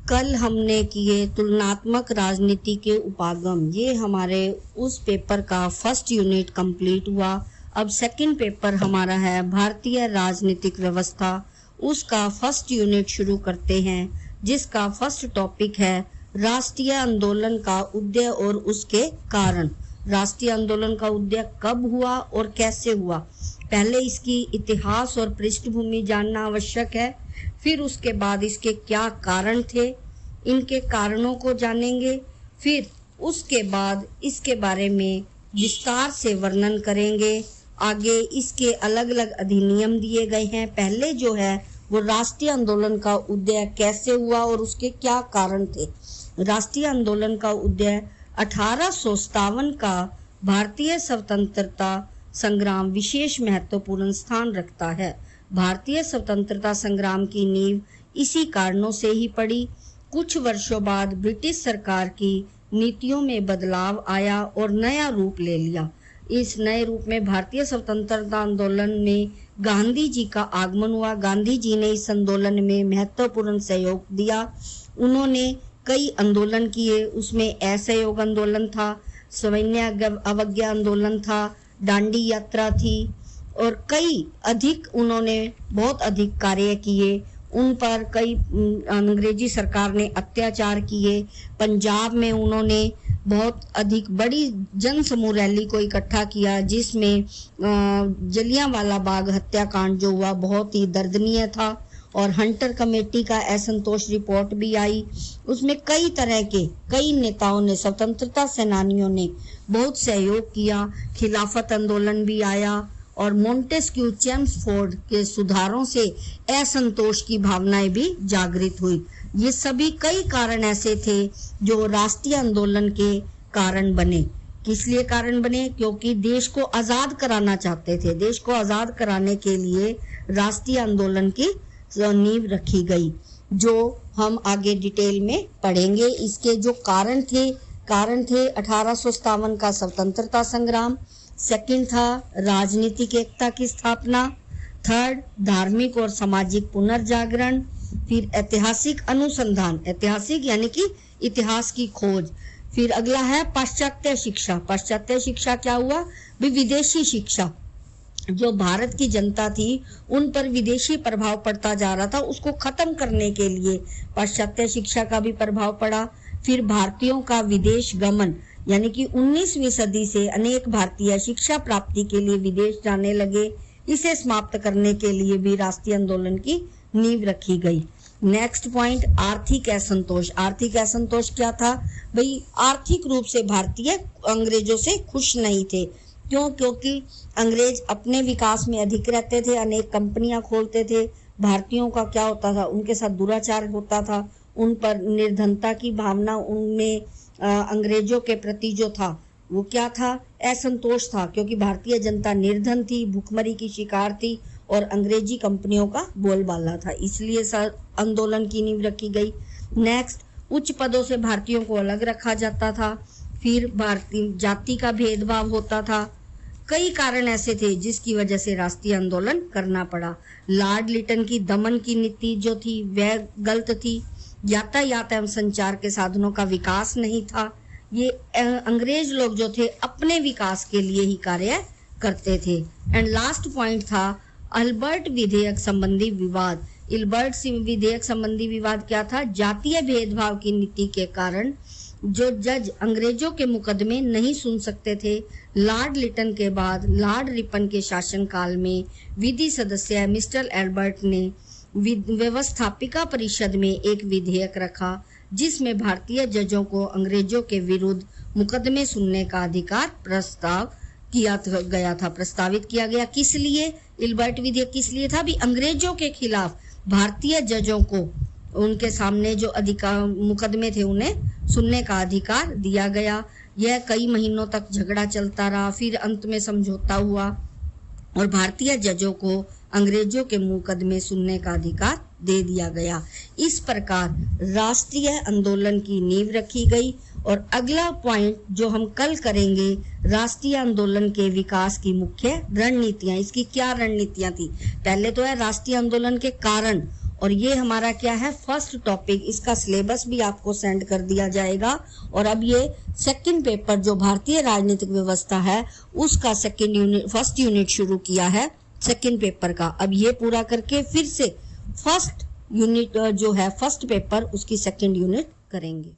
कल हमने किए तुलनात्मक राजनीति के उपागम, ये हमारे उस पेपर का फर्स्ट यूनिट कंप्लीट हुआ। अब सेकंड पेपर हमारा है भारतीय राजनीतिक व्यवस्था, उसका फर्स्ट यूनिट शुरू करते हैं, जिसका फर्स्ट टॉपिक है राष्ट्रीय आंदोलन का उदय और उसके कारण। राष्ट्रीय आंदोलन का उदय कब हुआ और कैसे हुआ, पहले इसकी इतिहास और पृष्ठभूमि जानना आवश्यक है। फिर उसके बाद इसके क्या कारण थे, इनके कारणों को जानेंगे। फिर उसके बाद इसके बारे में विस्तार से वर्णन करेंगे। आगे इसके अलग अलग अधिनियम दिए गए हैं। पहले जो है वो राष्ट्रीय आंदोलन का उदय कैसे हुआ और उसके क्या कारण थे। राष्ट्रीय आंदोलन का उदय 1857 का भारतीय स्वतंत्रता संग्राम विशेष महत्वपूर्ण स्थान रखता है। भारतीय स्वतंत्रता संग्राम की नींव इसी कारणों से ही पड़ी। कुछ वर्षों बाद ब्रिटिश सरकार की नीतियों में बदलाव आया और नया रूप ले लिया। इस नए रूप में भारतीय स्वतंत्रता आंदोलन में गांधी जी का आगमन हुआ। गांधी जी ने इस आंदोलन में महत्वपूर्ण सहयोग दिया। उन्होंने कई आंदोलन किए, उसमें असहयोग आंदोलन था, सविनय अवज्ञा आंदोलन था, दांडी यात्रा थी और कई अधिक उन्होंने बहुत अधिक कार्य किए। उन पर कई अंग्रेजी सरकार ने अत्याचार किए। पंजाब में उन्होंने बहुत अधिक बड़ी जन समूह रैली को इकट्ठा किया, जिसमें जलियांवाला बाग हत्याकांड जो हुआ बहुत ही दर्दनीय था। और हंटर कमेटी का असंतोष रिपोर्ट भी आई। उसमें कई तरह के कई नेताओं ने, स्वतंत्रता सेनानियों ने बहुत सहयोग किया। खिलाफत आंदोलन भी आया और मोंटेस्क्यू चेम्सफोर्ड के सुधारों से असंतोष की भावनाएं भी जागृत हुई। ये सभी कई कारण ऐसे थे जो राष्ट्रीय आंदोलन के कारण बने। किस लिए कारण बने? क्योंकि देश को आजाद कराना चाहते थे। देश को आजाद कराने के लिए राष्ट्रीय आंदोलन की नींव रखी गई, जो हम आगे डिटेल में पढ़ेंगे। इसके जो कारण थे 1857 का स्वतंत्रता संग्राम। सेकंड था राजनीतिक एकता की स्थापना। थर्ड, धार्मिक और सामाजिक पुनर्जागरण। फिर ऐतिहासिक अनुसंधान, ऐतिहासिक यानी कि इतिहास की खोज। फिर अगला है पाश्चात्य शिक्षा। पाश्चात्य शिक्षा क्या हुआ? भी विदेशी शिक्षा, जो भारत की जनता थी उन पर विदेशी प्रभाव पड़ता जा रहा था, उसको खत्म करने के लिए पाश्चात्य शिक्षा का भी प्रभाव पड़ा। फिर भारतीयों का विदेश गमन, यानी कि 19वीं सदी से अनेक भारतीय शिक्षा प्राप्ति के लिए विदेश जाने लगे। इसे समाप्त करने के लिए भी राष्ट्रीय आंदोलन की नींव रखी गई। नेक्स्ट पॉइंट, आर्थिक असंतोष। आर्थिक असंतोष क्या था? भाई आर्थिक रूप से भारतीय अंग्रेजों से खुश नहीं थे। क्यों? क्योंकि अंग्रेज अपने विकास में अधिक रहते थे, अनेक कंपनियां खोलते थे। भारतीयों का क्या होता था? उनके साथ दुराचार होता था, उन पर निर्धनता की भावना उनमें अंग्रेजों के प्रति जो था वो क्या था? असंतोष था, क्योंकि भारतीय जनता निर्धन थी, भूखमरी की शिकार थी और अंग्रेजी कंपनियों का बोलबाला था। इसलिए आंदोलन की नींव रखी गई। नेक्स्ट, उच्च पदों से भारतीयों को अलग रखा जाता था। फिर भारतीय जाति का भेदभाव होता था। कई कारण ऐसे थे जिसकी वजह से राष्ट्रीय आंदोलन करना पड़ा। लॉर्ड लिटन की दमन की नीति जो थी वह गलत थी। यातायात एवं संचार के साधनों का विकास नहीं था। ये अंग्रेज लोग जो थे अपने विकास के लिए ही कार्य करते थे। एंड लास्ट पॉइंट था अल्बर्ट विधेयक संबंधी विवाद। इल्बर्ट विधेयक संबंधी विवाद क्या था? जातीय भेदभाव की नीति के कारण जो जज अंग्रेजों के मुकदमे नहीं सुन सकते थे। लॉर्ड लिटन के बाद लॉर्ड रिपन के शासनकाल में विधि सदस्य मिस्टर एल्बर्ट ने व्यवस्थापिका परिषद में एक विधेयक रखा, जिसमें भारतीय जजों को अंग्रेजों के विरुद्ध मुकदमे सुनने का अधिकार प्रस्तावित किया गया। किस लिए इल्बर्ट विधेयक किस लिए था? भी अंग्रेजों के खिलाफ भारतीय जजों को उनके सामने जो अधिकार मुकदमे थे उन्हें सुनने का अधिकार दिया गया। यह कई महीनों तक झगड़ा चलता रहा, फिर अंत में समझौता हुआ और भारतीय जजों को अंग्रेजों के मुकदमे सुनने का अधिकार दे दिया गया। इस प्रकार राष्ट्रीय आंदोलन की नींव रखी गई। और अगला पॉइंट जो हम कल करेंगे, राष्ट्रीय आंदोलन के विकास की मुख्य रणनीतियां। इसकी क्या रणनीतियां थी? पहले तो है राष्ट्रीय आंदोलन के कारण और ये हमारा क्या है, फर्स्ट टॉपिक। इसका सिलेबस भी आपको सेंड कर दिया जाएगा। और अब ये सेकंड पेपर जो भारतीय राजनीतिक व्यवस्था है उसका सेकंड यूनिट, फर्स्ट यूनिट शुरू किया है सेकंड पेपर का। अब ये पूरा करके फिर से फर्स्ट यूनिट जो है फर्स्ट पेपर उसकी सेकंड यूनिट करेंगे।